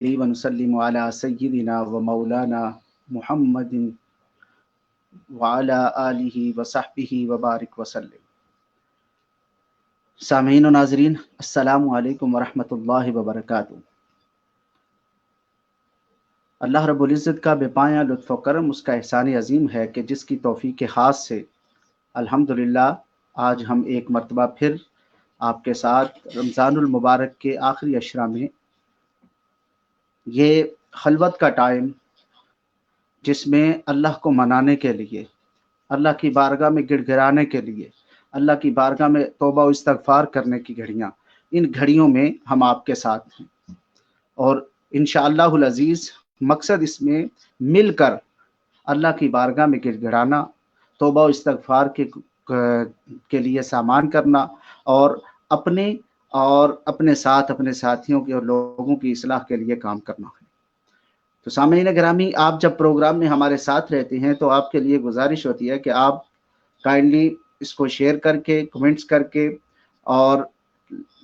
ونسلم علی سیدنا و مولانا محمد وعلی آلہ وصحبہ وبارک وسلم۔ سامعین و ناظرین، السلام علیکم ورحمۃ اللہ وبرکاتہ۔ اللہ رب العزت کا بے پایہ لطف و کرم، اس کا احسان عظیم ہے کہ جس کی توفیق خاص سے الحمدللہ آج ہم ایک مرتبہ پھر آپ کے ساتھ رمضان المبارک کے آخری اشرا میں یہ خلوت کا ٹائم، جس میں اللہ کو منانے کے لیے، اللہ کی بارگاہ میں گڑ گڑانے کے لیے، اللہ کی بارگاہ میں توبہ و استغفار کرنے کی گھڑیاں، ان گھڑیوں میں ہم آپ کے ساتھ ہیں، اور انشاءاللہ العزیز مقصد اس میں مل کر اللہ کی بارگاہ میں گڑ گڑانا، توبہ و استغفار کے لیے سامان کرنا، اور اپنے ساتھ اپنے ساتھیوں کے اور لوگوں کی اصلاح کے لیے کام کرنا ہے۔ تو سامعین گرامی، آپ جب پروگرام میں ہمارے ساتھ رہتے ہیں تو آپ کے لیے گزارش ہوتی ہے کہ آپ کائنڈلی اس کو شیئر کر کے، کمنٹس کر کے اور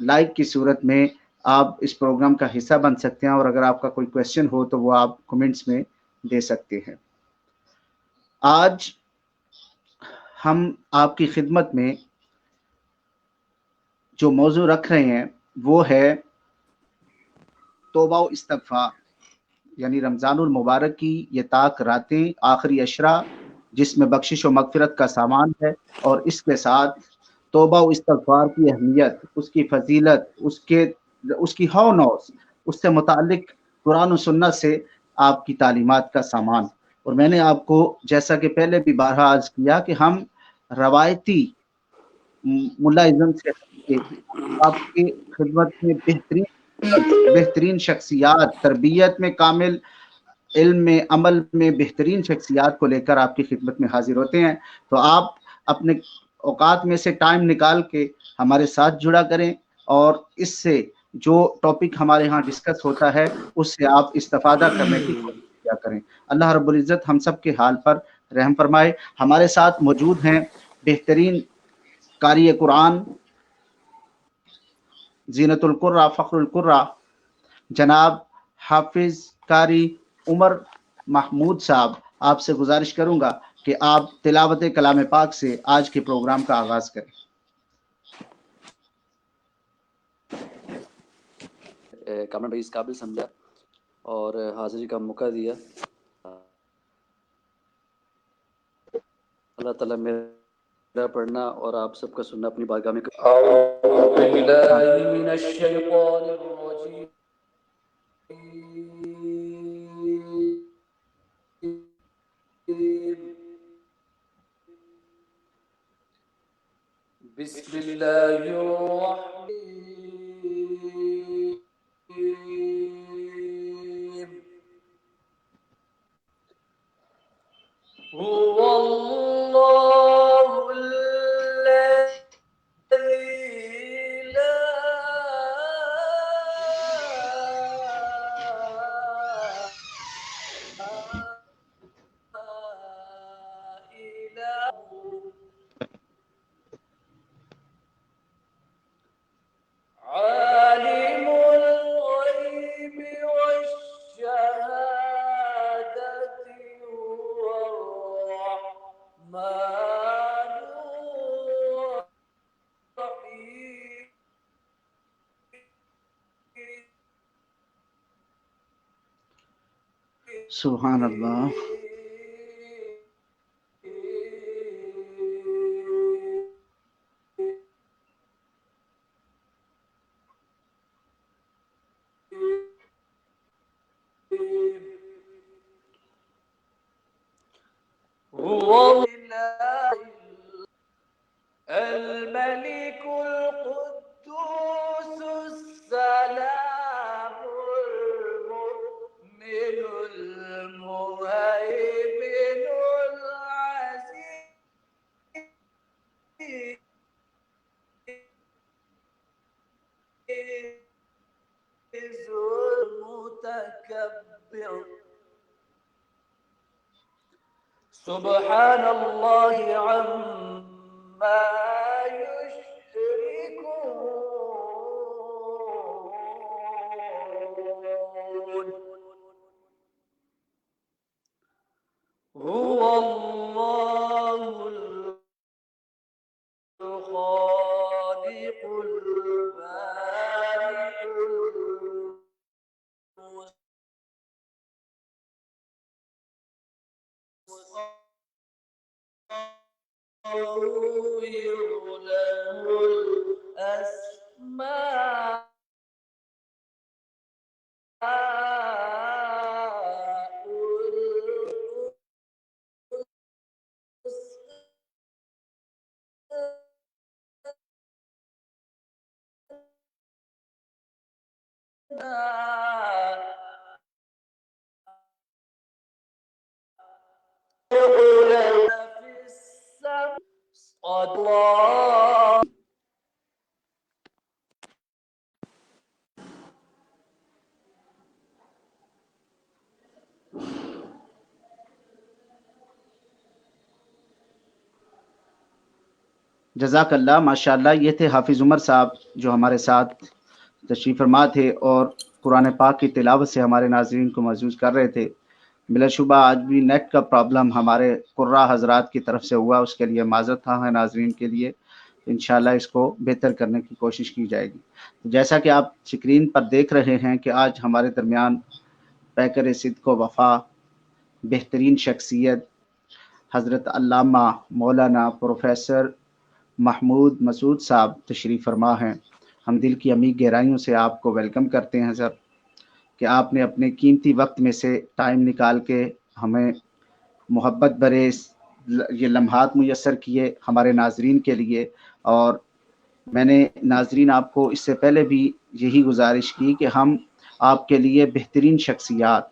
لائک کی صورت میں آپ اس پروگرام کا حصہ بن سکتے ہیں، اور اگر آپ کا کوئی کویسچن ہو تو وہ آپ کمنٹس میں دے سکتے ہیں۔ آج ہم آپ کی خدمت میں جو موضوع رکھ رہے ہیں وہ ہے توبہ و استغفار، یعنی رمضان المبارک کی یہ طاق راتیں، آخری اشرا، جس میں بخشش و مغفرت کا سامان ہے، اور اس کے ساتھ توبہ و استغفار کی اہمیت، اس کی فضیلت، اس کی ہونوس، اس سے متعلق قرآن و سنت سے آپ کی تعلیمات کا سامان۔ اور میں نے آپ کو جیسا کہ پہلے بھی بارہا عرض کیا کہ ہم روایتی ملا اعظم سے آپ کی خدمت میں بہترین شخصیات، تربیت میں کامل، علم میں، عمل میں بہترین شخصیات کو لے کر آپ کی خدمت میں حاضر ہوتے ہیں۔ تو آپ اپنے اوقات میں سے ٹائم نکال کے ہمارے ساتھ جڑا کریں، اور اس سے جو ٹاپک ہمارے ہاں ڈسکس ہوتا ہے اس سے آپ استفادہ کرنے کی کوشش کیا کریں۔ اللہ رب العزت ہم سب کے حال پر رحم فرمائے۔ ہمارے ساتھ موجود ہیں بہترین قاری قرآن، زینت القرہ، فخر القرہ، جناب حافظ قاری عمر محمود صاحب۔ آپ سے گزارش کروں گا کہ آپ تلاوت کلام پاک سے آج کے پروگرام کا آغاز کریں۔ کامران بھائی اس قابل سمجھا اور حاضری کا موقع دیا، اللہ تعالیٰ میرا پڑھنا اور آپ سب کا سننا اپنی بارگاہ میں اعوذ باللہ من الشیطان الرجیم، بسم اللہ الرحمن الرحیم، هو اللہ الذی لا الہ عالم الغیب والشہادۃ هو الرحمن الرحیم۔ سبحان اللہ۔ الملك القدوس السلام المؤمن المهيمن العزيز المتكبر، سبحان اللہ عما یشرکون۔ جزاک اللہ، ماشاءاللہ۔ یہ تھے حافظ عمر صاحب جو ہمارے ساتھ تشریف فرما تھے اور قرآن پاک کی تلاوت سے ہمارے ناظرین کو محظوظ کر رہے تھے۔ بلا شبہ آج بھی نیٹ کا پرابلم ہمارے قراء حضرات کی طرف سے ہوا، اس کے لیے معذرت خواہ ہیں ناظرین کے لیے۔ انشاءاللہ اس کو بہتر کرنے کی کوشش کی جائے گی۔ جیسا کہ آپ سکرین پر دیکھ رہے ہیں کہ آج ہمارے درمیان پیکر صدق و وفا، بہترین شخصیت حضرت علامہ مولانا پروفیسر محمود مسعود صاحب تشریف فرما ہیں۔ ہم دل کی عمیق گہرائیوں سے آپ کو ویلکم کرتے ہیں سر، کہ آپ نے اپنے قیمتی وقت میں سے ٹائم نکال کے ہمیں محبت برے یہ لمحات میسر کیے ہمارے ناظرین کے لیے۔ اور میں نے ناظرین آپ کو اس سے پہلے بھی یہی گزارش کی کہ ہم آپ کے لیے بہترین شخصیات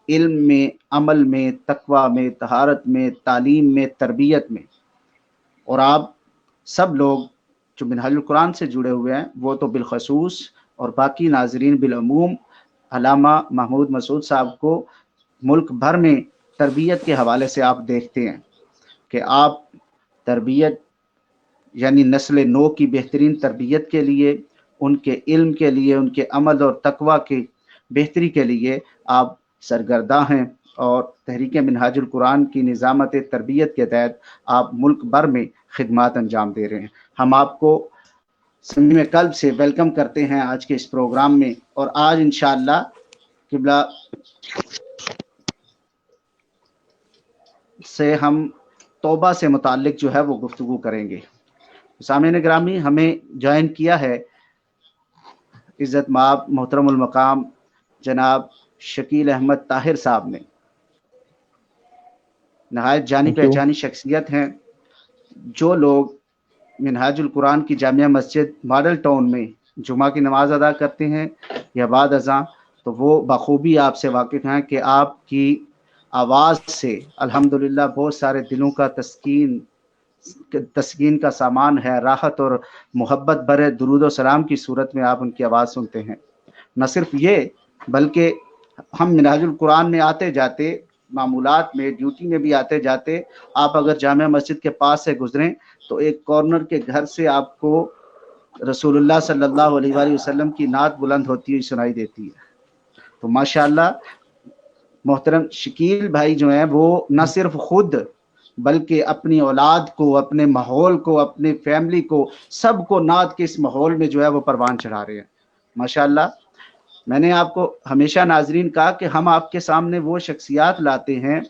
علم میں، عمل میں، تقوی میں، طہارت میں، تعلیم میں، تربیت میں، اور آپ سب لوگ جو منہاج القرآن سے جڑے ہوئے ہیں وہ تو بالخصوص، اور باقی ناظرین بالعموم علامہ محمود مسعود صاحب کو ملک بھر میں تربیت کے حوالے سے آپ دیکھتے ہیں کہ آپ تربیت یعنی نسل نو کی بہترین تربیت کے لیے، ان کے علم کے لیے، ان کے عمل اور تقوی کی بہتری کے لیے آپ سرگرداں ہیں، اور تحریک منہاج القرآن کی نظامت تربیت کے تحت آپ ملک بھر میں خدمات انجام دے رہے ہیں۔ ہم آپ کو صمیم قلب سے ویلکم کرتے ہیں آج کے اس پروگرام میں، اور آج انشاءاللہ قبلہ سے ہم توبہ سے متعلق جو ہے وہ گفتگو کریں گے۔ سامعین گرامی، ہمیں جوائن کیا ہے عزت مآب محترم المقام جناب شکیل احمد طاہر صاحب نے۔ نہایت جانی پہچانی شخصیت ہیں۔ جو لوگ منہاج القرآن کی جامعہ مسجد ماڈل ٹاؤن میں جمعہ کی نماز ادا کرتے ہیں یا بعد ازاں، تو وہ بخوبی آپ سے واقف ہیں کہ آپ کی آواز سے الحمدللہ بہت سارے دلوں کا تسکین کا سامان ہے، راحت اور محبت برے درود و سلام کی صورت میں آپ ان کی آواز سنتے ہیں۔ نہ صرف یہ بلکہ ہم منہاج القرآن میں آتے جاتے، معمولات میں، ڈیوٹی میں بھی آتے جاتے، آپ اگر جامع مسجد کے پاس سے گزریں تو ایک کارنر کے گھر سے آپ کو رسول اللہ صلی اللہ علیہ وآلہ وسلم کی نعت بلند ہوتی ہوئی سنائی دیتی ہے۔ تو ماشاءاللہ محترم شکیل بھائی جو ہیں وہ نہ صرف خود بلکہ اپنی اولاد کو، اپنے ماحول کو، اپنے فیملی کو، سب کو نعت کے اس ماحول میں جو ہے وہ پروان چڑھا رہے ہیں۔ ماشاءاللہ میں نے آپ کو ہمیشہ ناظرین کہا کہ ہم آپ کے سامنے وہ شخصیات لاتے ہیں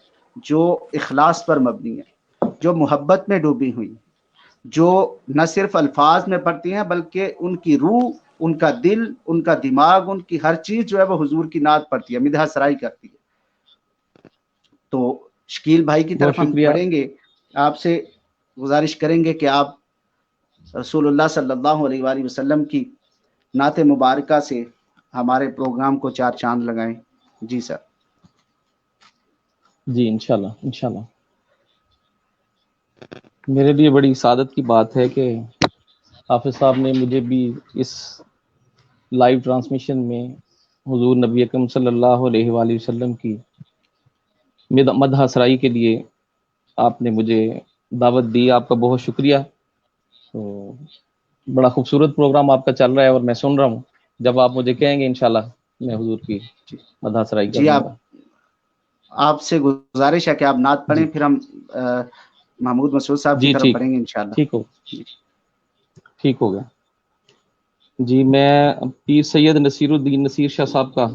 جو اخلاص پر مبنی ہیں، جو محبت میں ڈوبی ہوئی، جو نہ صرف الفاظ میں پڑھتی ہیں بلکہ ان کی روح، ان کا دل، ان کا دماغ، ان کی ہر چیز جو ہے وہ حضور کی نعت پڑھتی ہے، مدح سرائی کرتی ہے۔ تو شکیل بھائی کی طرف ہم بڑھیں گے، آپ سے گزارش کریں گے کہ آپ رسول اللہ صلی اللہ علیہ وآلہ وسلم کی نعت مبارکہ سے ہمارے پروگرام کو چار چاند لگائیں۔ جی سر۔ جی انشاءاللہ میرے لیے بڑی سعادت کی بات ہے کہ حافظ صاحب نے مجھے بھی اس لائیو ٹرانسمیشن میں حضور نبی اکرم صلی اللہ علیہ وآلہ وسلم کی مدح سرائی کے لیے آپ نے مجھے دعوت دی۔ آپ کا بہت شکریہ۔ تو بڑا خوبصورت پروگرام آپ کا چل رہا ہے اور میں سن رہا ہوں۔ جب آپ مجھے کہیں گے انشاءاللہ میں حضور کی مدح سرائی کروں گا۔ آپ سے گزارش ہے کہ آپ نعت پڑھیں، پھر ہم محمود مسعود صاحب کی طرف پڑھیں گے انشاءاللہ۔ ٹھیک ہو گیا جی۔ میں پیر سید نصیر الدین نصیر شاہ صاحب کا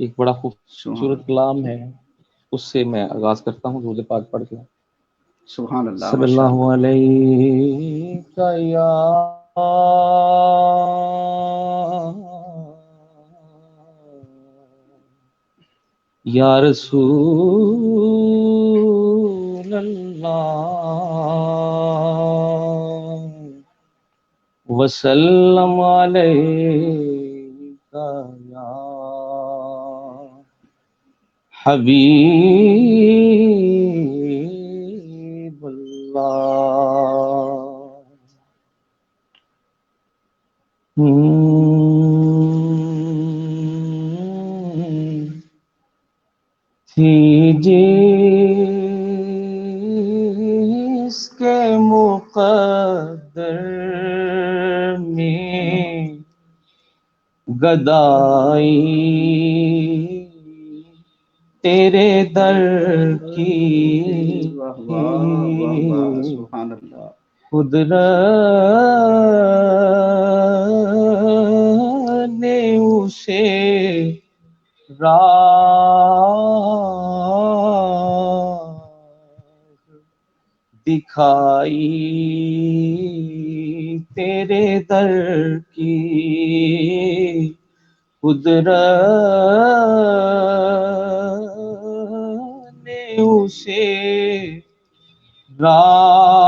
ایک بڑا خوبصورت کلام ہے، اس سے میں آغاز کرتا ہوں درود پاک پڑھ کے۔ سبحان اللہ، صلی ماشاء اللہ اللہ. علیہ یا رسول اللہ وسلم علیکہ یا حبیب اللہ. تھی جس کے مقدر میں گدائی تیرے در کی واہ واہ واہ واہ، سبحان اللہ. قدرت نے اسے راہ دکھائی تیرے در کی. قدرت نے اسے راہ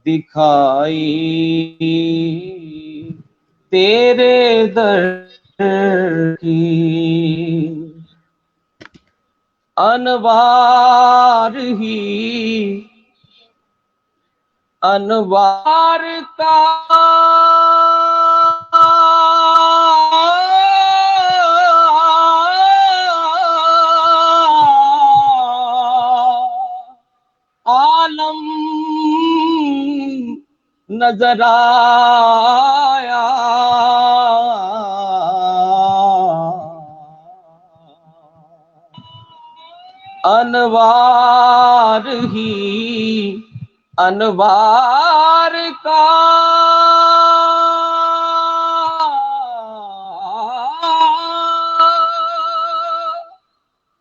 دکھائی تیرے در کی. انوار ہی انوار کا عالم نظر آیا انوار ہی انوار کا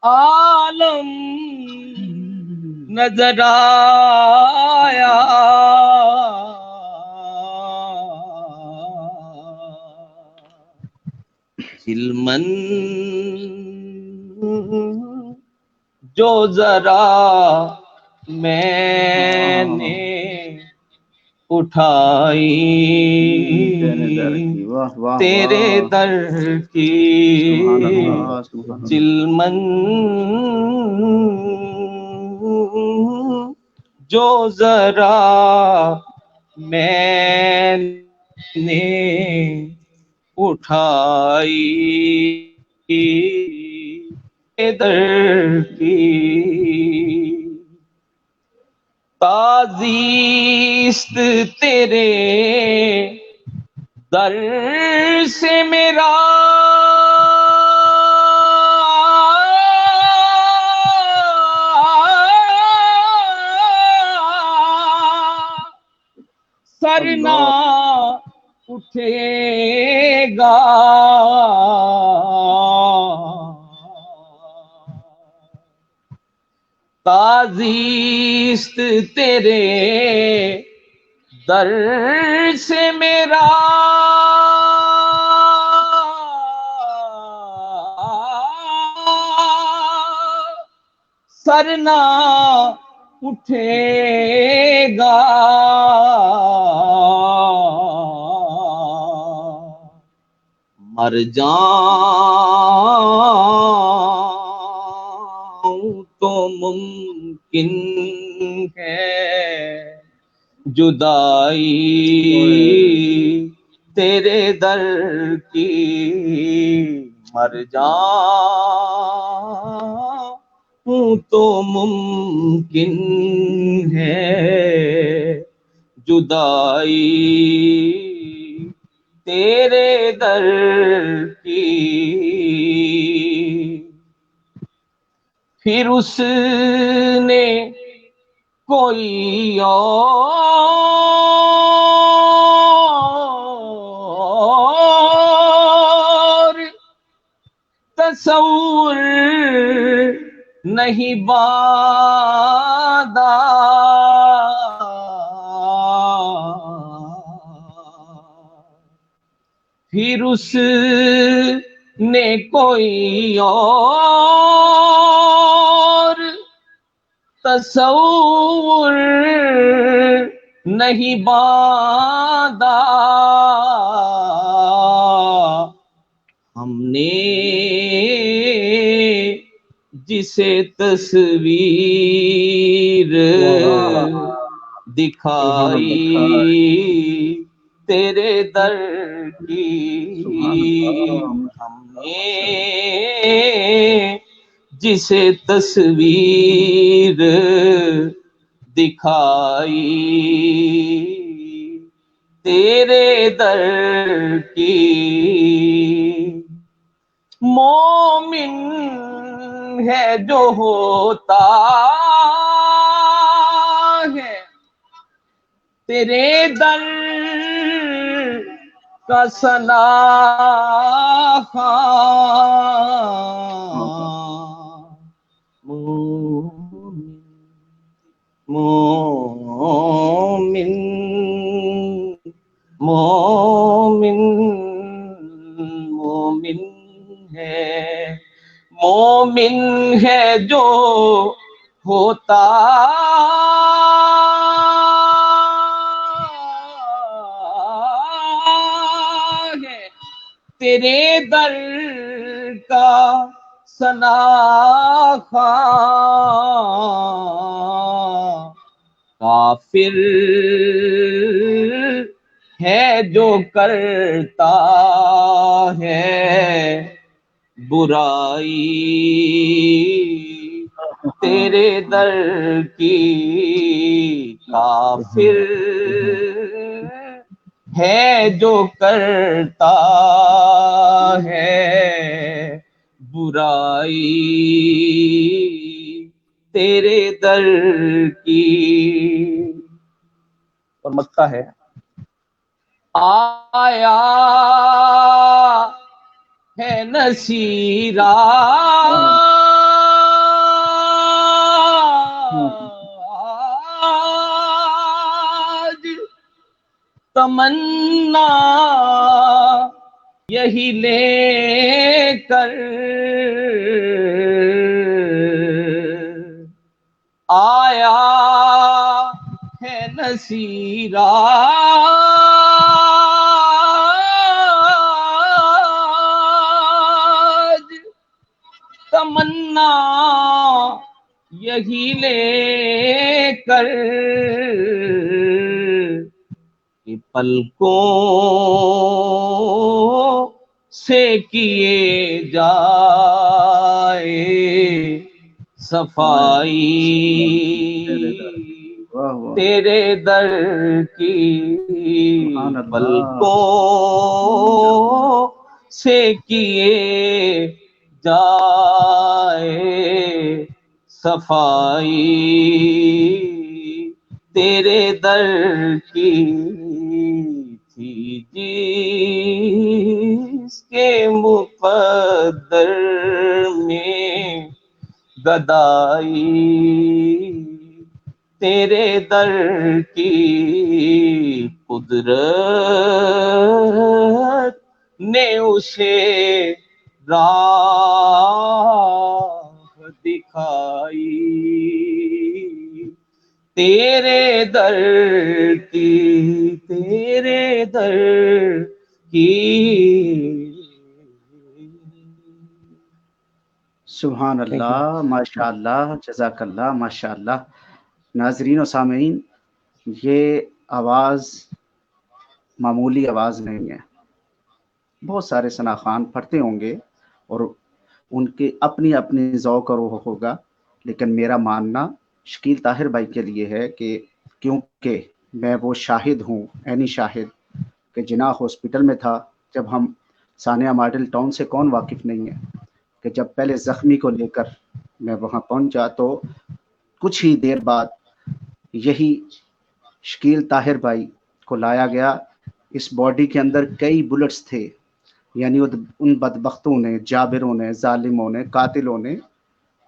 عالم نظر آیا علماً جو ذرا میں نے اٹھائی تیرے در کی. علماً جو ذرا میں نے اٹھائی در کی. تازیست تیرے در سے میرا سر نہ اٹھے گا تازیست تیرے در سے میرا سر نہ اٹھے گا مر جاؤں تو ممکن ہے جدائی تیرے در کی. مر جاؤں تو ممکن ہے جدائی تیرے در کی. پھر اس نے کوئی اور تصور نہیں باندھا پھر اس نے کوئی اور تصور نہیں باندھا ہم نے جسے تصویر دکھائی تیرے در کی ہم نے جسے تصویر دکھائی تیرے در کی مومن ہے جو ہوتا ہے تیرے در کا مومن مومن مومن مومن ہے جو ہوتا ہے تیرے در کا سناخواں کافر ہے جو کرتا ہے برائی تیرے در کی کافر ہے جو کرتا ہے برائی تیرے در کی. اور مکہ ہے آیا ہے نصیرہ آج تمنا یہی لے کر آیا ہے نصیرہ تمنا یہی لے کر کہ پلکوں سے کیے جائے صفائی تیرے در کی پلکوں سے کیے جائے صفائی تیرے در کی تھی جس کے مقدر میں گدائی تیرے در کی قدرت نے اسے راہ دکھائی تیرے در کی تیرے در کی. سبحان اللہ، ماشاء اللہ، جزاک اللہ، ماشاء اللہ. ناظرین و سامعین، یہ آواز معمولی آواز نہیں ہے. بہت سارے ثنا خوان پڑھتے ہوں گے اور ان کے اپنی اپنی ذوق اور وہ ہوگا، لیکن میرا ماننا شکیل طاہر بھائی کے لیے ہے کہ کیونکہ میں وہ شاہد ہوں، عینی شاہد، کہ جناح ہاسپٹل میں تھا جب ہم ثانیہ ماڈل ٹاؤن سے کون واقف نہیں ہے کہ جب پہلے زخمی کو لے کر میں وہاں پہنچا تو کچھ ہی دیر بعد یہی شکیل طاہر بھائی کو لایا گیا. اس باڈی کے اندر کئی بلٹس تھے، یعنی ان بدبختوں نے، جابروں نے، ظالموں نے، قاتلوں نے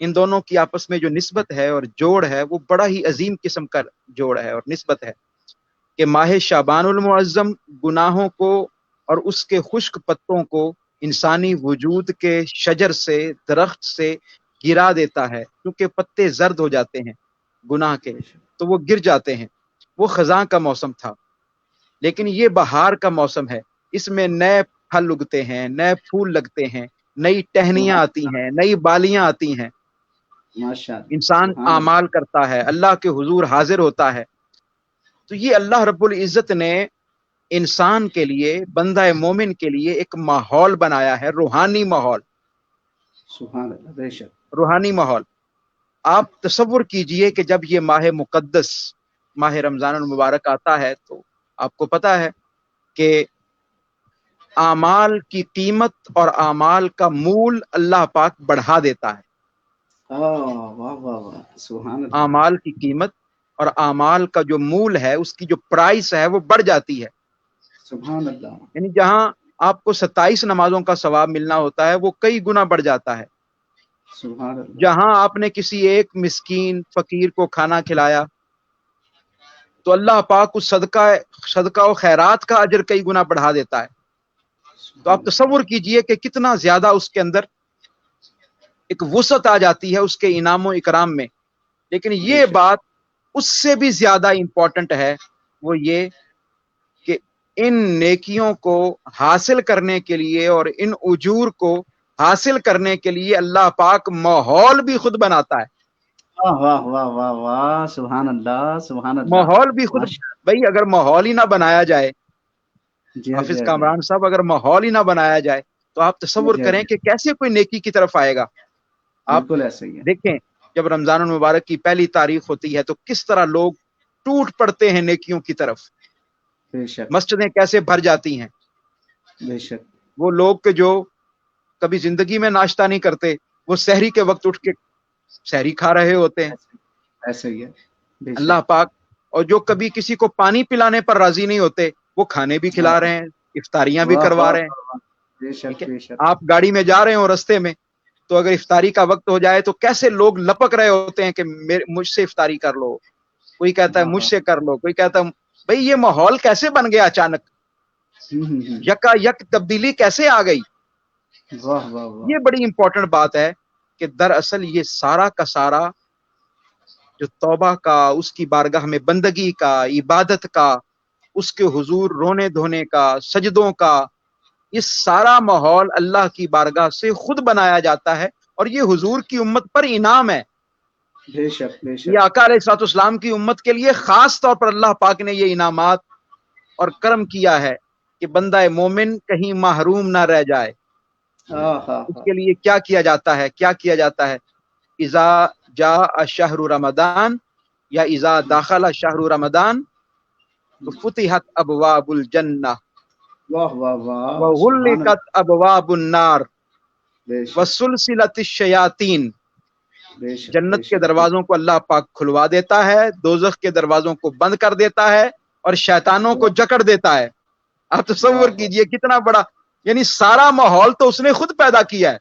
ان دونوں کی آپس میں جو نسبت ہے اور جوڑ ہے وہ بڑا ہی عظیم قسم کا جوڑ ہے اور نسبت ہے کہ ماہ شعبان المعظم گناہوں کو اور اس کے خشک پتوں کو انسانی وجود کے شجر سے، درخت سے گرا دیتا ہے، کیونکہ پتے زرد ہو جاتے ہیں گناہ کے تو وہ گر جاتے ہیں۔ وہ خزاں کا موسم تھا، لیکن یہ بہار کا موسم ہے، اس میں نئے پھل اگتے ہیں، نئے پھول لگتے ہیں، نئی ٹہنیاں آتی ہیں، نئی بالیاں آتی ہیں، ماشاءاللہ، انسان سبحان اللہ۔ اعمال کرتا ہے، اللہ کے حضور حاضر ہوتا ہے۔ تو یہ اللہ رب العزت نے انسان کے لیے، بندہ مومن کے لیے ایک ماحول بنایا ہے، روحانی ماحول، سبحان اللہ، بے شک۔ روحانی ماحول۔ آپ تصور کیجئے کہ جب یہ ماہ مقدس، ماہ رمضان المبارک آتا ہے تو آپ کو پتا ہے کہ اعمال کی قیمت اور اعمال کا مول اللہ پاک بڑھا دیتا ہے۔ واہ واہ واہ، سبحان اللہ۔ اعمال کی قیمت اور اعمال کا جو مول ہے، اس کی جو پرائس ہے وہ بڑھ جاتی ہے۔ سبحان اللہ، یعنی جہاں آپ کو 27 نمازوں کا ثواب ملنا ہوتا ہے وہ کئی گنا بڑھ جاتا ہے۔ سبحان اللہ، جہاں آپ نے کسی ایک مسکین فقیر کو کھانا کھلایا تو اللہ پاک اس صدقہ و خیرات کا اجر کئی گنا بڑھا دیتا ہے۔ تو آپ تصور کیجئے کہ کتنا زیادہ اس کے اندر ایک وسعت آ جاتی ہے اس کے انعام و اکرام میں۔ لیکن یہ بات اس سے بھی زیادہ امپورٹنٹ ہے، وہ یہ کہ ان نیکیوں کو حاصل کرنے کے لیے اور ان اجور کو حاصل کرنے کے لیے اللہ پاک ماحول بھی خود بناتا ہے۔ واہ واہ واہ واہ واہ، سبحان اللہ، سبحان اللہ۔ ماحول بھی خود، بھائی اگر ماحول ہی نہ بنایا جائے، جی ہاں، حافظ کامران صاحب، اگر ماحول ہی نہ بنایا جائے تو آپ تصور کریں کہ کیسے کوئی نیکی کی طرف آئے گا۔ آپ بالکل ایسے ہی ہے۔ دیکھیں جب رمضان المبارک کی پہلی تاریخ ہوتی ہے تو کس طرح لوگ ٹوٹ پڑتے ہیں نیکیوں کی طرف، بے شک، مسجدیں کیسے بھر جاتی ہیں۔ بے شک، وہ لوگ کہ جو کبھی زندگی میں ناشتہ نہیں کرتے، وہ سحری کے وقت اٹھ کے سحری کھا رہے ہوتے ہیں۔ ایسے ہی ہے، بے شک۔ اللہ پاک، اور جو کبھی کسی کو پانی پلانے پر راضی نہیں ہوتے وہ کھانے بھی کھلا رہے ہیں، افطاریاں بھی واہ کروا واہ رہے ہیں۔ واہ، بے ٹھیک شک، ہے، بے شک۔ آپ گاڑی میں جا رہے ہو رستے میں تو اگر افطاری کا وقت ہو جائے تو کیسے لوگ لپک رہے ہوتے ہیں کہ مجھ سے افطاری کر لو، کوئی کہتا ہے مجھ سے کر لو، کوئی کہتا ہے بھئی یہ ماحول کیسے بن گیا اچانک، یکا یک تبدیلی کیسے آ گئی۔ واہ واہ واہ، یہ بڑی امپورٹنٹ بات ہے کہ دراصل یہ سارا کا سارا جو توبہ کا، اس کی بارگاہ میں بندگی کا، عبادت کا، اس کے حضور رونے دھونے کا، سجدوں کا، یہ سارا ماحول اللہ کی بارگاہ سے خود بنایا جاتا ہے، اور یہ حضور کی امت پر انعام ہے۔ بے شک، بے شک۔ یہ آقا علیہ الصلوۃ والسلام کی امت کے لیے خاص طور پر اللہ پاک نے یہ انعامات اور کرم کیا ہے کہ بندہ مومن کہیں محروم نہ رہ جائے۔ اس کے لیے کیا کیا جاتا ہے، کیا کیا جاتا ہے؟ اذا جاء شہر رمضان، یا اذا داخل شہر رمضان تو فتحت ابواب الجنہ واہ واہ واہ، وغلقت ابواب النار بے شک، وسلسلت الشیاطین۔ بے شک، جنت بے کے شک۔ دروازوں کو اللہ پاک کھلوا دیتا ہے، دوزخ کے دروازوں کو بند کر دیتا ہے، اور شیطانوں کو جکڑ دیتا ہے۔ آپ تصور کیجئے کتنا بڑا، یعنی سارا ماحول تو اس نے خود پیدا کیا ہے۔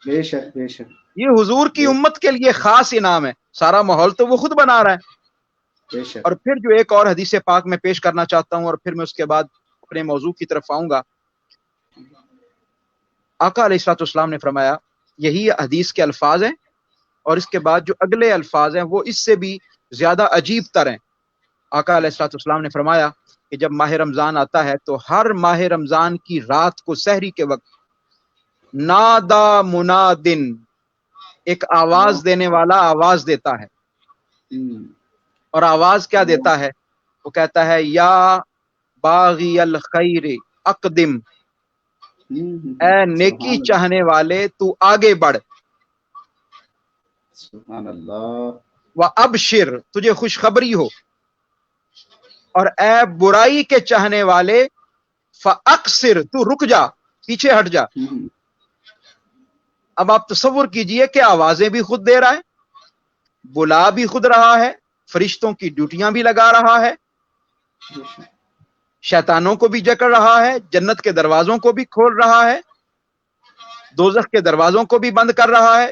بے شک، بے شک، یہ حضور کی امت کے لیے خاص انعام ہے، سارا ماحول تو وہ خود بنا رہا ہے۔ بے شک۔ اور پھر جو ایک اور حدیث پاک میں پیش کرنا چاہتا ہوں، اور پھر میں اس کے بعد اپنے موضوع کی طرف آؤں گا۔ آقا علیہ الصلوۃ والسلام نے فرمایا، یہی حدیث کے الفاظ ہیں، اور اس کے بعد جو اگلے الفاظ ہیں وہ اس سے بھی زیادہ عجیب تر ہیں۔ آقا علیہ الصلوۃ والسلام نے فرمایا کہ جب ماہ رمضان آتا ہے تو ہر ماہ رمضان کی رات کو سحری کے وقت نادا منادن، ایک آواز دینے والا آواز دیتا ہے، اور آواز کیا دیتا ہے؟ وہ کہتا ہے یا باغی الخیر اقدم، اے نیکی چاہنے والے تو آگے بڑھ، سبحان اللہ، وابشر، تجھے خوشخبری ہو، اور اے برائی کے چاہنے والے فاقصر، تو رک جا، پیچھے ہٹ جا۔ اب آپ تصور کیجئے کہ آوازیں بھی خود دے رہا ہے، بلا بھی خود رہا ہے، فرشتوں کی ڈیوٹیاں بھی لگا رہا ہے، شیطانوں کو بھی جکڑ رہا ہے، جنت کے دروازوں کو بھی کھول رہا ہے، دوزخ کے دروازوں کو بھی بند کر رہا ہے،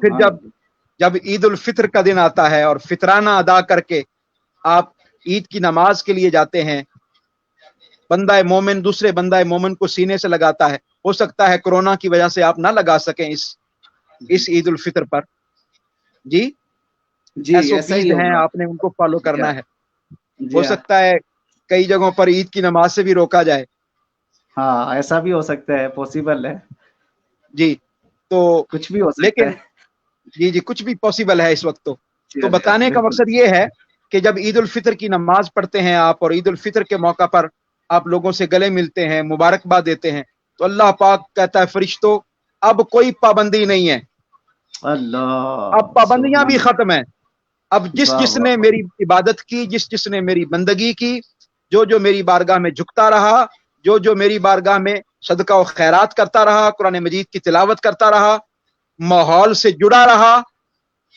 پھر جب عید الفطر کا دن آتا ہے اور فطرانہ ادا کر کے آپ عید کی نماز کے لیے جاتے ہیں، بندہ مومن دوسرے بندہ مومن کو سینے سے لگاتا ہے. ہو سکتا ہے کورونا کی وجہ سے آپ نہ لگا سکیں اس عید الفطر پر. جی ایسا ہی ہیں، ہوگا. آپ نے ان کو فالو کرنا ہے. جی ہو سکتا ہے کئی جگہوں پر عید کی نماز سے بھی روکا جائے. ہاں ایسا بھی ہو سکتا ہے، پاسبل ہے. جی تو کچھ بھی ہو سکتا لیکن ہے. جی کچھ بھی پاسبل ہے اس وقت. تو ارے بتانے کا بالکل. مقصد یہ ہے کہ جب عید الفطر کی نماز پڑھتے ہیں آپ اور عید الفطر کے موقع پر آپ لوگوں سے گلے ملتے ہیں، مبارکباد دیتے ہیں، تو اللہ پاک کہتا ہے فرشتوں اب کوئی پابندی نہیں ہے، اللہ اب پابندیاں سبحان بھی اللہ. ختم ہیں. اب واہ جس واہ نے واہ. میری عبادت کی، جس نے میری بندگی کی، جو میری بارگاہ میں جھکتا رہا، جو میری بارگاہ میں صدقہ و خیرات کرتا رہا، قرآن مجید کی تلاوت کرتا رہا، ماحول سے جڑا رہا،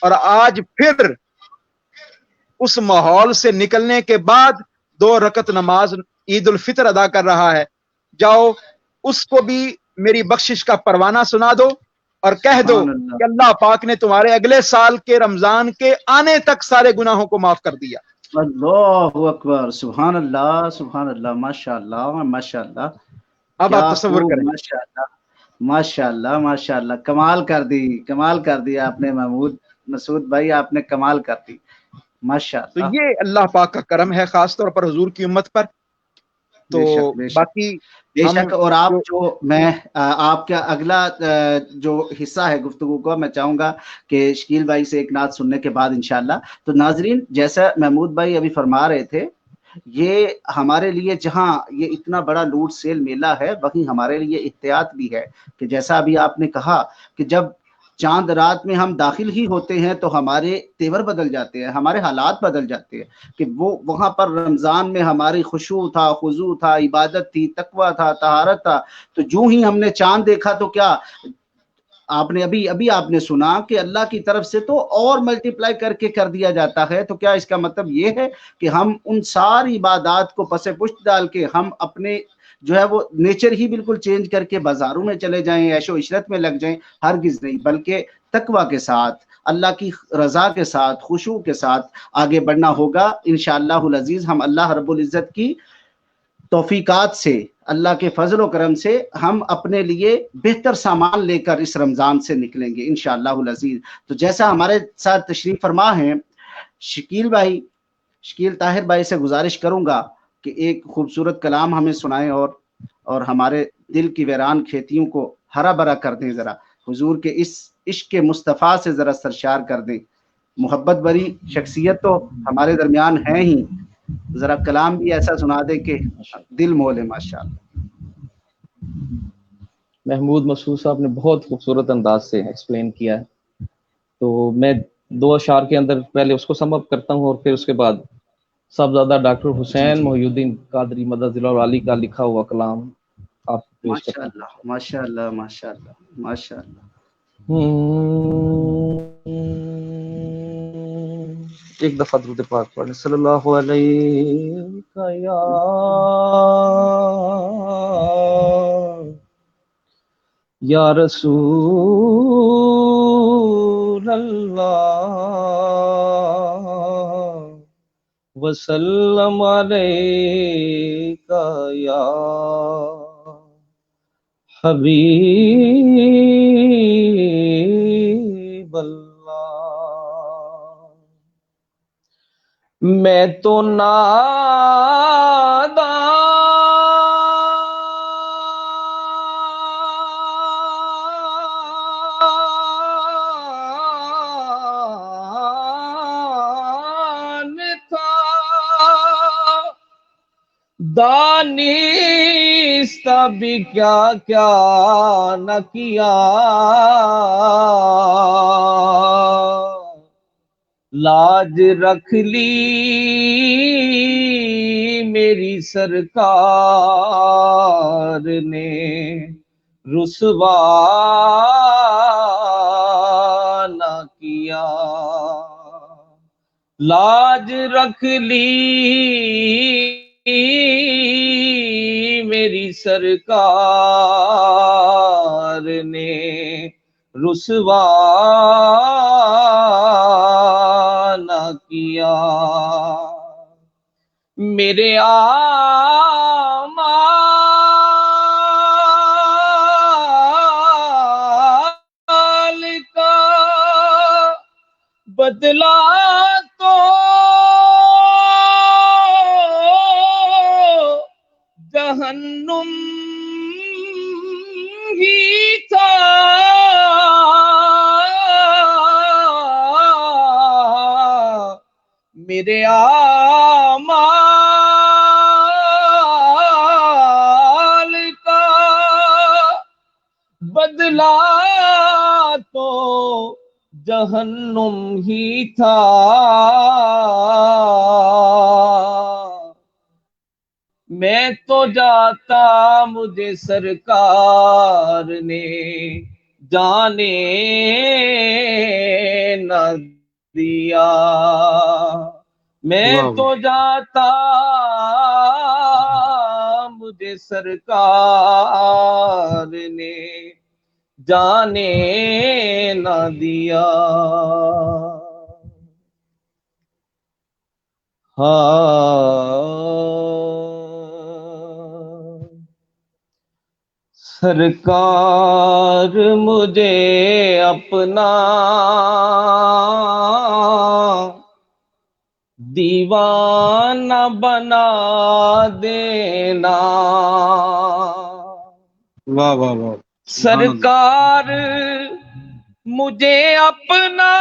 اور آج پھر اس ماحول سے نکلنے کے بعد 2 رکعت نماز عید الفطر ادا کر رہا ہے، جاؤ اس کو بھی میری بخشش کا پروانہ سنا دو اور کہہ دو سبحان اللہ. کہ اللہ پاک نے تمہارے اگلے سال کے رمضان کے آنے تک سارے گناہوں کو معاف کر دیا. اللہ اکبر. سبحان اللہ سبحان اللہ. ماشاء اللہ ماشاء اللہ. اب کیا آپ تصور خوب. کریں. ماشاء اللہ ماشاء اللہ ماشاء اللہ. کمال کر دی آپ نے مسعود بھائی، آپ نے کمال کر دی. ماشاء تو اللہ. یہ اللہ پاک کا کرم ہے خاص طور پر حضور کی امت پر. تو بے شک بے شک باقی بے ہم شک. اور آپ میں آپ کا اگلا جو حصہ ہے گفتگو کو میں چاہوں گا کہ شکیل بھائی سے ایک نعت سننے کے بعد انشاءاللہ. تو ناظرین، جیسا محمود بھائی ابھی فرما رہے تھے، یہ ہمارے لیے جہاں یہ اتنا بڑا لوٹ سیل میلہ ہے، وہیں ہمارے لیے احتیاط بھی ہے کہ جیسا ابھی آپ نے کہا کہ جب چاند رات میں ہم داخل ہی ہوتے ہیں تو ہمارے تیور بدل جاتے ہیں، ہمارے حالات بدل جاتے ہیں. کہ وہ وہاں پر رمضان میں ہماری خشوع تھا، خضوع تھا، عبادت تھی، تقوی تھا، طہارت تھا. تو جو ہی ہم نے چاند دیکھا تو کیا آپ نے ابھی آپ نے سنا کہ اللہ کی طرف سے تو اور ملٹیپلائی کر کے کر دیا جاتا ہے. تو کیا اس کا مطلب یہ ہے کہ ہم ان ساری عبادات کو پس پشت ڈال کے ہم اپنے جو ہے وہ نیچر ہی بالکل چینج کر کے بازاروں میں چلے جائیں، عیش و عشرت میں لگ جائیں؟ ہرگز نہیں، بلکہ تقوی کے ساتھ، اللہ کی رضا کے ساتھ، خشوع کے ساتھ آگے بڑھنا ہوگا انشاءاللہ العزیز. ہم اللہ رب العزت کی توفیقات سے، اللہ کے فضل و کرم سے ہم اپنے لیے بہتر سامان لے کر اس رمضان سے نکلیں گے انشاءاللہ العزیز. تو جیسا ہمارے ساتھ تشریف فرما ہیں شکیل بھائی، شکیل طاہر بھائی سے گزارش کروں گا کہ ایک خوبصورت کلام ہمیں سنائیں اور ہمارے دل کی ویران کھیتیوں کو ہرا بھرا کر دیں، ذرا حضور کے اس عشق مصطفیٰ سے ذرا سرشار کر دیں. محبت بری شخصیت تو ہمارے درمیان ہے ہی، ذرا کلام بھی ایسا سنا دے کہ دل مولے. ماشاءاللہ. محمود مسعود صاحب نے بہت خوبصورت انداز سے ایکسپلین کیا ہے. تو میں 2 اشعار کے اندر پہلے اس کو سم اپ کرتا ہوں اور پھر اس کے بعد صاحبزادہ ڈاکٹر حسین محی الدین قادری مدد ذیل علی کا لکھا ہوا کلام آپ کو پیش کرتا ہوں. ماشاءاللہ ماشاءاللہ ماشاءاللہ ماشاءاللہ. ایک دفعہ درود پاک پڑھیں. صلی اللہ علیہ یا رسول اللہ وسلم علیکہ یا حبیب اللہ. میں تو نادان تھا، دانستہ بھی کیا کیا نہ کیا، لاج رکھ لی میری سرکار نے، رسوا نہ کیا. لاج رکھ لی میری سرکار نے، رسوا نہ کیا، میرے اعمال کا بدلہ تو جہنم ہی تھا، میرے اعمال کا بدلہ تو جہنم ہی تھا، میں تو جاتا مجھے سرکار نے جانے نہ دیا، میں واہ تو جاتا مجھے سرکار نے جانے نہ دیا، سرکار مجھے اپنا دیوانہ بنا دینا، واہ واہ واہ، سرکار مجھے اپنا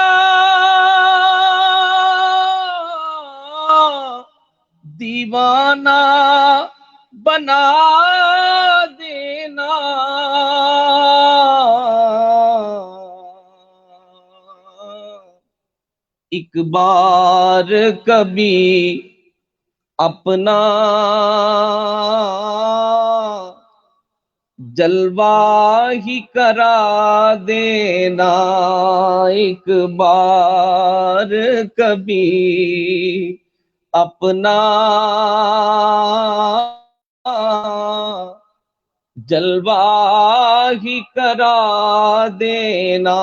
دیوانہ بنا دینا، ایک بار کبھی اپنا جلوہ ہی کرا دینا، ایک بار کبھی اپنا جلوہ ہی کرا دینا،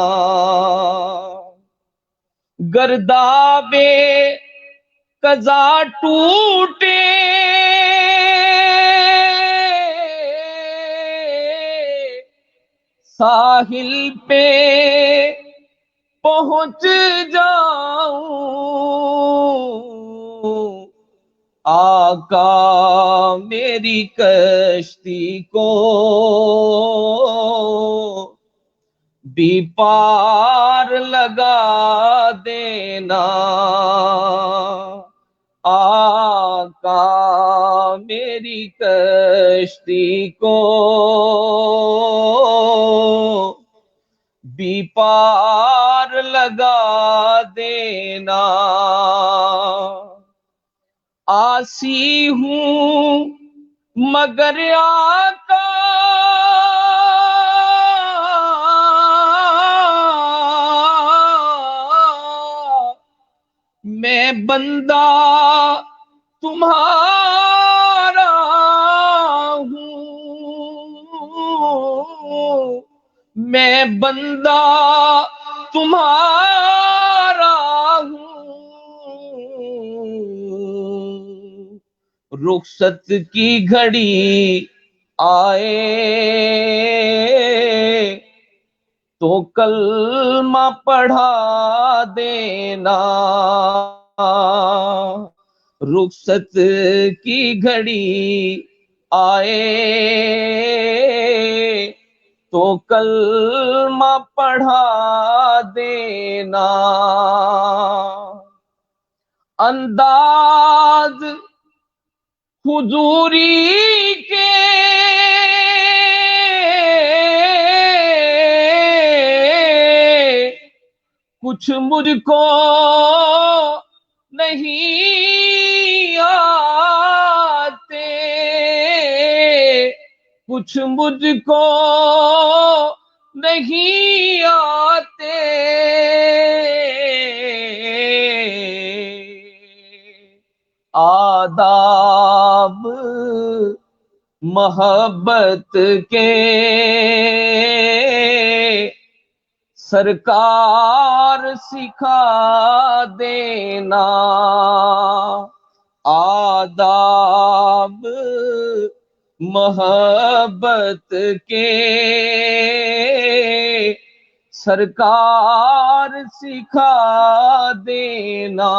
گردابے قضا ٹوٹے ساحل پہ پہنچ جاؤں، آقا میری کشتی کو بھی پار لگا دینا، آقا میری کشتی کو بھی پار لگا دینا، آسی ہوں مگر آقا میں بندہ تمہارا ہوں، میں بندہ تمہارا ہوں، رخصت کی گھڑی آئے تو کلمہ پڑھا دینا، رخصت کی گھڑی آئے تو کلمہ پڑھا دینا، انداز حضوری کے کچھ مجھ کو نہیں آتے، کچھ مجھ کو نہیں آتے، آداب محبت کے سرکار سکھا دینا آداب محبت کے، سرکار سکھا دینا،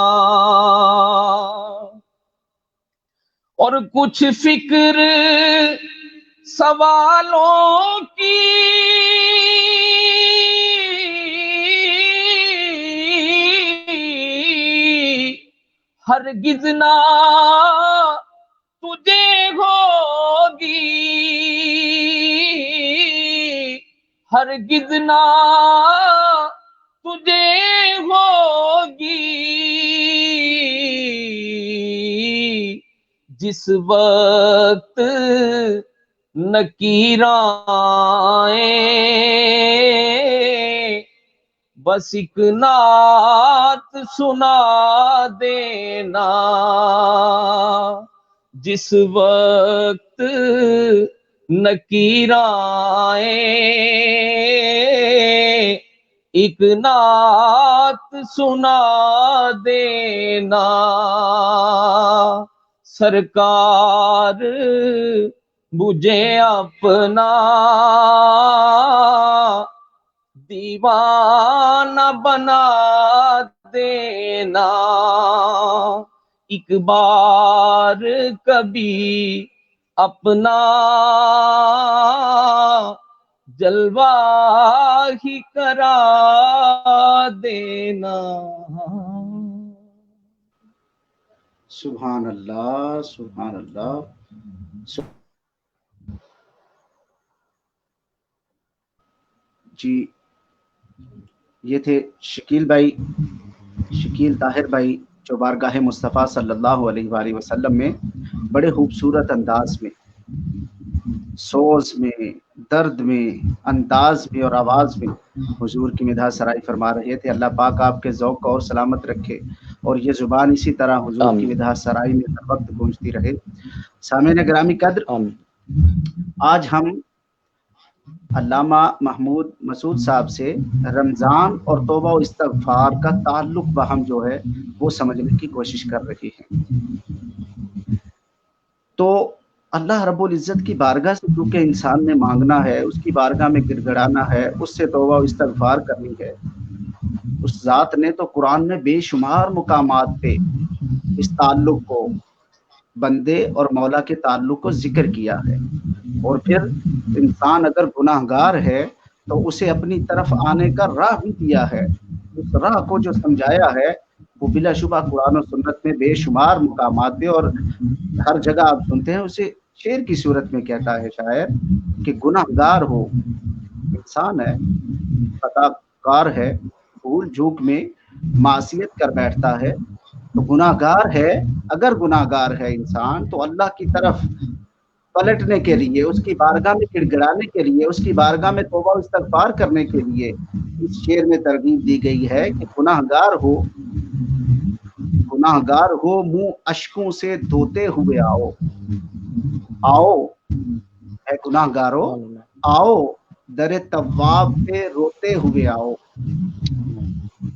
اور کچھ فکر سوالوں کی ہرگز نہ تجھے ہوگی، ہرگز نہ تجھے ہوگی، جس وقت نکیرائیں بس ایک نعت سنا دینا، جس وقت نکیرائیں ایک نعت سنا دینا، سرکار مجھے اپنا دیوانہ بنا دینا، ایک بار کبھی اپنا جلوہ ہی کرا دینا۔ سبحان اللہ، سبحان اللہ۔ جی یہ تھے شکیل بھائی، شکیل طاہر بھائی، جو بارگاہ مصطفیٰ صلی اللہ علیہ وآلہ وسلم میں بڑے خوبصورت انداز میں، سوز میں، درد میں، انداز میں اور آواز میں حضور کی مدح سرائی فرما رہے تھے۔ اللہ پاک آپ کے ذوق کو اور سلامت رکھے اور یہ زبان اسی طرح حضور کی مدح سرائی میں ہر وقت گونجتی رہے۔ سامعین گرامی قدر، آج ہم علامہ محمود مسعود صاحب سے رمضان اور توبہ و استغفار کا تعلق باہم جو ہے وہ سمجھنے کی کوشش کر رہے ہیں۔ تو اللہ رب العزت کی بارگاہ سے کیونکہ انسان نے مانگنا ہے، اس کی بارگاہ میں گڑ گڑانا ہے، اس سے توبہ و استغفار کرنی ہے، اس ذات نے تو قرآن میں بے شمار مقامات پہ اس تعلق کو، بندے اور مولا کے تعلق کو ذکر کیا ہے۔ اور پھر انسان اگر گناہ گار ہے تو اسے اپنی طرف آنے کا راہ بھی دیا ہے، اس راہ کو جو سمجھایا ہے وہ بلا شبہ قرآن و سنت میں بے شمار مقامات پہ، اور ہر جگہ آپ سنتے ہیں اسے شعر کی صورت میں کہتا ہے شاعر کہ گناہ گار ہو، انسان ہے، خطا کار ہے، بھول جھوک میں معصیت کر بیٹھتا ہے، تو گناہ گار ہے۔ اگر گناہ گار ہے انسان تو اللہ کی طرف پلٹنے کے لیے، اس کی بارگاہ میں گڑ گڑانے کے لیے، اس کی بارگاہ میں توبہ و استغفار کرنے کے لیے اس شعر میں ترغیب دی گئی ہے کہ گناہ گار ہو، گناہ گار ہو، منہ اشکوں سے دھوتے ہوئے آؤ، آؤ اے گناہ گارو، آؤ در تواب پہ روتے ہوئے آؤ۔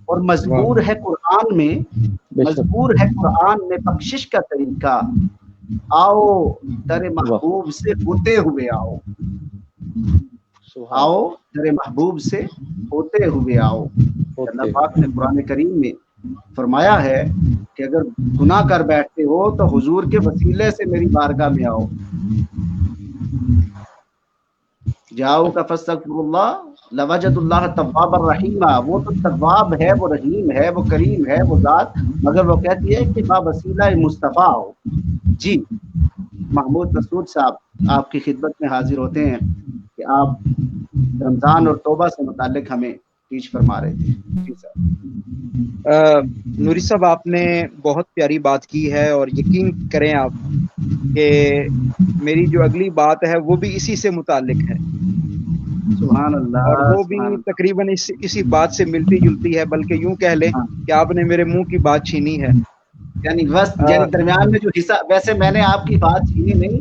اور مذکور ہے قرآن میں، مذکور ہے قرآن میں بخشش کا طریقہ، آؤ در محبوب سے ہوتے ہوئے آؤ، آؤ در محبوب سے ہوتے ہوئے آؤ۔ اللہ پاک نے قرآن کریم میں فرمایا ہے کہ اگر گناہ کر بیٹھتے ہو تو حضور کے وسیلے سے میری بارگاہ میں آؤ، جاؤ کا فاستغفر اللہ لوجد اللہ تواب الرحیم، وہ تو تواب ہے، وہ رحیم ہے، وہ کریم ہے وہ ذات، مگر وہ کہتی ہے کہ با وسیلہ مصطفیٰ ہو۔ جی محمود مسعود صاحب آپ کی خدمت میں حاضر ہوتے ہیں کہ آپ رمضان اور توبہ سے متعلق ہمیں ٹیچ فرما رہے تھے۔ جی صاحب۔ نوری صاحب آپ نے بہت پیاری بات کی ہے، اور یقین کریں آپ کہ میری جو اگلی بات ہے وہ بھی اسی سے متعلق ہے، سبحان اللہ، اور وہ بھی تقریباً اسی بات سے ملتی جلتی ہے، بلکہ یوں کہہ لیں کہ آپ نے میرے منہ کی بات چھینی ہے، یعنی بس یعنی درمیان میں جو حصہ، ویسے میں نے آپ کی بات چھینی نہیں،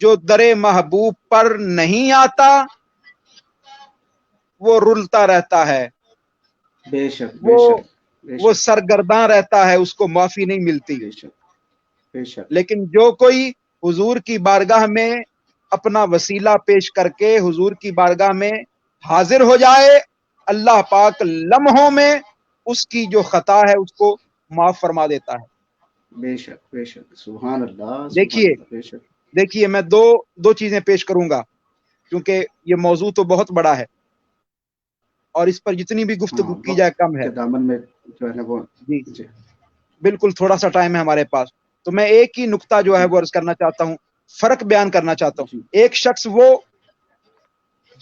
جو در محبوب پر نہیں آتا وہ رلتا رہتا ہے، بے شک بے وہ شک بے وہ شک سرگرداں رہتا ہے، اس کو معافی نہیں ملتی۔ بے شک بے شک لیکن جو کوئی حضور کی بارگاہ میں اپنا وسیلہ پیش کر کے حضور کی بارگاہ میں حاضر ہو جائے، اللہ پاک لمحوں میں اس کی جو خطا ہے اس کو معاف فرما دیتا ہے۔ بے شک سبحان اللہ سبحان دیکھیے اللہ بے شک دیکھیے میں دو چیزیں پیش کروں گا کیونکہ یہ موضوع تو بہت بڑا ہے اور اس پر جتنی بھی گفتگو کی جائے وقت کم ہے۔ کے دامن میں جو ہے نا وہ جی جی بالکل تھوڑا سا ٹائم ہے ہمارے پاس، تو میں ایک ہی نقطہ جو ہے وہ عرض کرنا چاہتا ہوں، فرق بیان کرنا چاہتا ہوں۔ جی ایک شخص وہ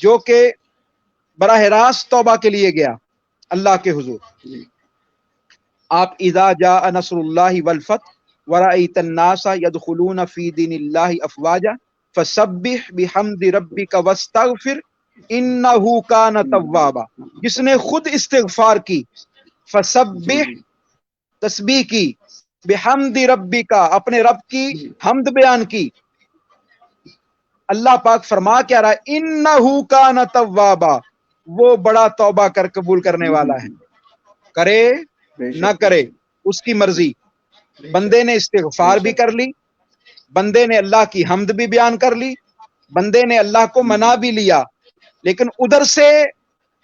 جو کہ براہ راست توبہ کے لیے گیا اللہ کے حضور، جی آپ اذا جاء نصر اللہ والفتح ورأیت الناس يدخلون فی دین اللہ افواجا فسبح بحمد ربک واستغفر انہ کان توابا، جس نے خود استغفار کی، جی فسبح جی تسبیح کی، بحمد ربی کا اپنے رب کی جی حمد بیان کی، اللہ پاک فرما کیا رہا ہے انہو کان توابا، وہ بڑا توبہ کر قبول کرنے والا ہے، کرے بے نہ شک بے کرے شک اس کی مرضی۔ بے بندے شک نے بے استغفار بھی شک کر لی، بندے نے اللہ کی حمد بھی بیان کر لی، بندے نے اللہ کو منا بھی لیا، لیکن ادھر سے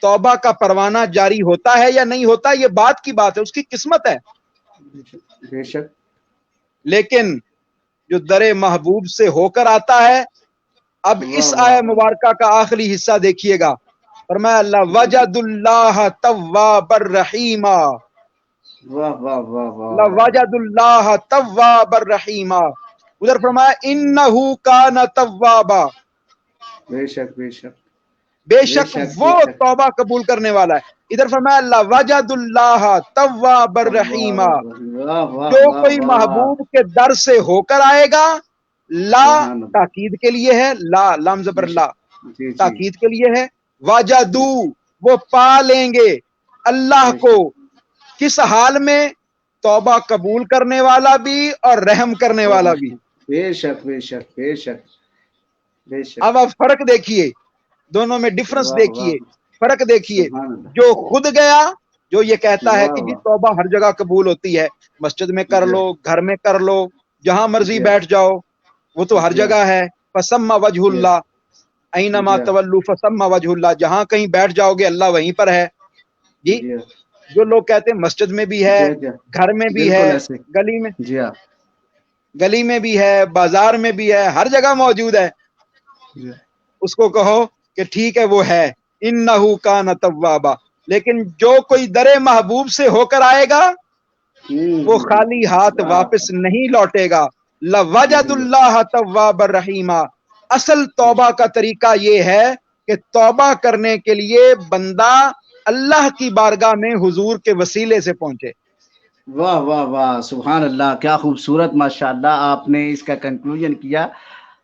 توبہ کا پروانہ جاری ہوتا ہے یا نہیں ہوتا یہ بات کی بات ہے، اس کی قسمت ہے۔ بے شک لیکن جو در محبوب سے ہو کر آتا ہے، اب واہ اس واہ آیہ مبارکہ کا آخری حصہ دیکھیے گا، فرمایا اللہ وجد اللہ تواب الرحیم، واہ واہ واہ واہ وجد اللہ تواب الرحیم، ادھر فرمایا انہ کان توابا، بے شک بے شک بے شک وہ توبہ قبول کرنے والا ہے۔ ادھر فرمایا اللہ وجد اللہ تواب الرحیم، واہ واہ جو واہ کوئی واہ محبوب کے در سے ہو کر آئے گا، لا سبحان اللہ تاکید کے لیے ہے، لا لام زبر لا جی جی تاکید کے لیے ہے، وجدو وہ پا لیں گے اللہ بے کو، شک کس حال میں؟ توبہ قبول کرنے والا بھی اور رحم کرنے اور والا بھی۔ بے شک بے شک بے شک بے شک اب آپ فرق دیکھیے، دونوں میں ڈفرنس واہ واہ دیکھیے، فرق دیکھیے۔ سبحان اللہ جو خود گیا، جو یہ کہتا ہے واہ کہ جی واہ توبہ ہر جگہ قبول ہوتی ہے، مسجد میں کر جی لو، گھر میں کر لو، جہاں مرضی جی بیٹھ جاؤ، وہ تو ہر جی جگہ ہے۔ فسمى وجہ جی اللہ اینما جی تولوا فسمى وجہ اللہ، جہاں کہیں بیٹھ جاؤ گے اللہ وہیں پر ہے۔ جی جی جو لوگ کہتے ہیں مسجد میں بھی ہے، جی جی گھر میں بھی ہے، بالکل ایسے جی ہاں گلی میں بھی ہے، بازار میں بھی ہے، ہر جگہ موجود ہے۔ جی اس کو کہو کہ ٹھیک ہے وہ ہے، انہ کان توابا، لیکن جو کوئی در محبوب سے ہو کر آئے گا وہ خالی ہاتھ واپس نہیں لوٹے گا۔ لوجد اللہ تواب الرحیم، اصل توبہ کا طریقہ یہ ہے کہ توبہ کرنے کے لیے بندہ اللہ کی بارگاہ میں حضور کے وسیلے سے پہنچے۔ واہ واہ واہ سبحان اللہ، کیا خوبصورت ماشاءاللہ آپ نے اس کا کنکلوژن کیا۔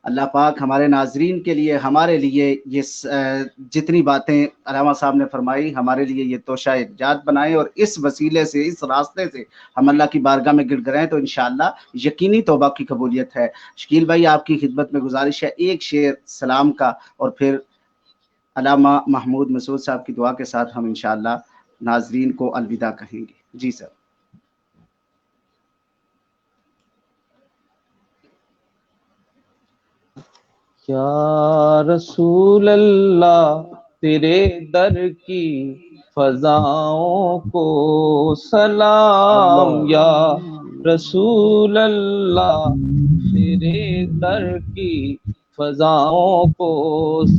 اللہ پاک ہمارے ناظرین کے لیے، ہمارے لیے یہ جتنی باتیں علامہ صاحب نے فرمائی ہمارے لیے یہ توشہ نجات بنائیں، اور اس وسیلے سے، اس راستے سے ہم اللہ کی بارگاہ میں گڑ گڑائیں تو انشاءاللہ یقینی توبہ کی قبولیت ہے۔ شکیل بھائی آپ کی خدمت میں گزارش ہے ایک شعر سلام کا، اور پھر علامہ محمود مسعود صاحب کی دعا کے ساتھ ہم انشاءاللہ ناظرین کو الوداع کہیں گے۔ جی سر۔ یا رسول اللہ تیرے در کی فضاؤں کو سلام، یا رسول اللہ تیرے در کی فضاؤں کو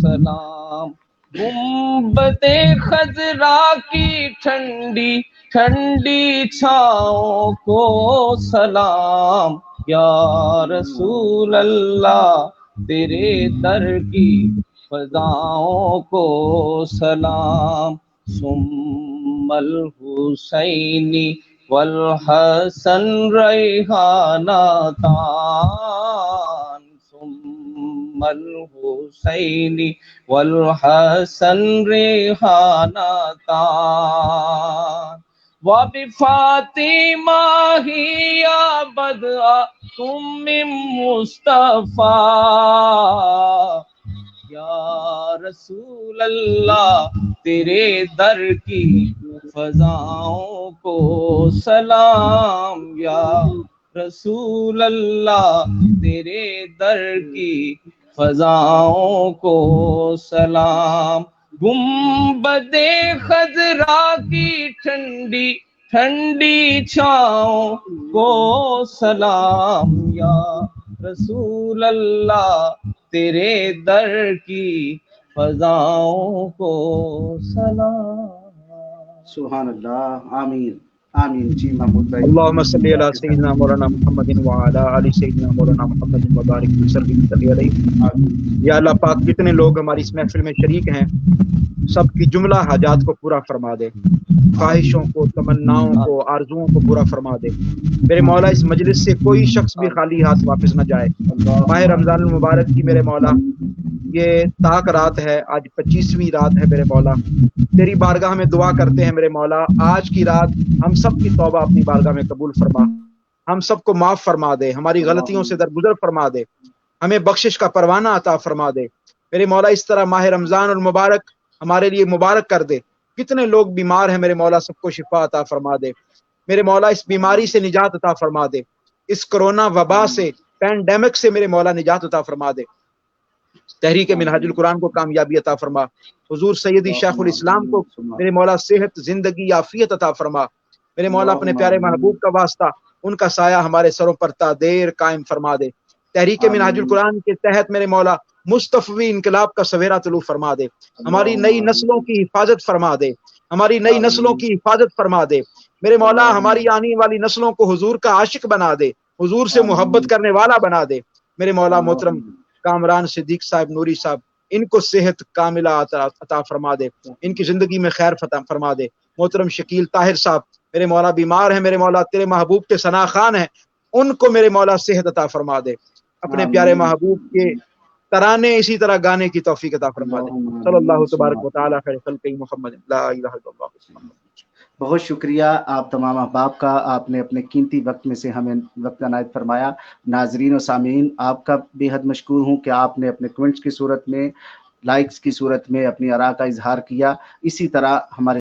سلام، گنبد خضرا کی ٹھنڈی ٹھنڈی چھاؤں کو سلام، یا رسول اللہ تیرے در کی فضاؤں کو سلام، ثم الحسینی والحسن ریحانتان، ثم الحسینی والحسن ریحانتان، وبفاطمہ ہی یا بدء مصطفیٰ یا رسول اللہ تیرے در کی فضاؤں کو سلام، یا رسول اللہ تیرے در کی فضاؤں کو سلام، گنبد خضرا کی ٹھنڈی ٹھنڈی چھاؤں کو سلام، یا رسول اللہ تیرے در کی فضاؤں کو سلام۔ سبحان اللہ، آمین آمین۔ جی محمود بھائی۔ اللہم صلی علی سیدنا مولانا محمد وعلی آل سیدنا مولانا محمد وبارک وسلم علیہ۔ یا اللہ پاک جتنے لوگ ہماری اس محفل میں شریک ہیں سب کی جملہ حاجات کو پورا فرما دے، خواہشوں کو، تمناؤں کو، آرزوؤں کو پورا فرما دے۔ میرے مولا اس مجلس سے کوئی شخص بھی خالی ہاتھ واپس نہ جائے۔ ماہ رمضان المبارک کی میرے مولا یہ طاق رات ہے، آج 25ویں رات ہے میرے مولا، تیری بارگاہ میں دعا کرتے ہیں میرے مولا آج کی رات ہم سب کی توبہ اپنی بارگاہ میں قبول فرما، ہم سب کو معاف فرما دے، ہماری غلطیوں سے درگزر فرما دے، ہمیں بخشش کا پروانہ عطا فرما دے میرے مولا۔ اس طرح ماہ رمضان المبارک ہمارے لیے مبارک کر دے۔ کتنے لوگ بیمار ہیں میرے مولا، سب کو شفا عطا فرما دے میرے مولا، اس بیماری سے نجات عطا فرما دے، اس کرونا وبا سے، پینڈیمک سے میرے مولا نجات عطا فرما دے۔ تحریک منہاج القرآن کو کامیابی عطا فرما، حضور سیدی شیخ الاسلام کو میرے مولا صحت، زندگی، عافیت عطا فرما میرے مولا، اپنے پیارے محبوب کا واسطہ ان کا سایہ ہمارے سروں پر تا دیر قائم فرما دے۔ تحریک منہاج القرآن کے تحت میرے مولا مصطفی انقلاب کا سویرا طلوع فرما دے، ہماری نئی نسلوں کی حفاظت فرما دے، ہماری نئی نسلوں کی حفاظت فرما دے میرے مولا، ہماری آنے والی نسلوں کو حضور کا عاشق بنا دے، حضور سے محبت کرنے والا بنا دے میرے مولا۔ محترم کامران صدیق صاحب نوری صاحب، ان کو صحت کاملہ عطا فرما دے، ان کی زندگی میں خیر فرما دے۔ محترم شکیل طاہر صاحب میرے مولا بیمار ہیں میرے مولا، تیرے محبوب کے ثنا خان ہیں، ان کو میرے مولا صحت عطا فرما دے، اپنے پیارے محبوب کے ترانے اسی طرح گانے کی توفیق عطا فرما دے۔ صلی اللہ تبارک و تعالی خیر خلق محمد، لا الہ الا اللہ۔ بہت شکریہ آپ تمام احباب کا، آپ نے اپنے قیمتی وقت میں سے ہمیں وقت عنایت فرمایا۔ ناظرین و سامعین، آپ کا بے حد مشکور ہوں کہ آپ نے اپنے کمنٹس کی صورت میں، لائکس کی صورت میں اپنی آراء کا اظہار کیا۔ اسی طرح ہمارے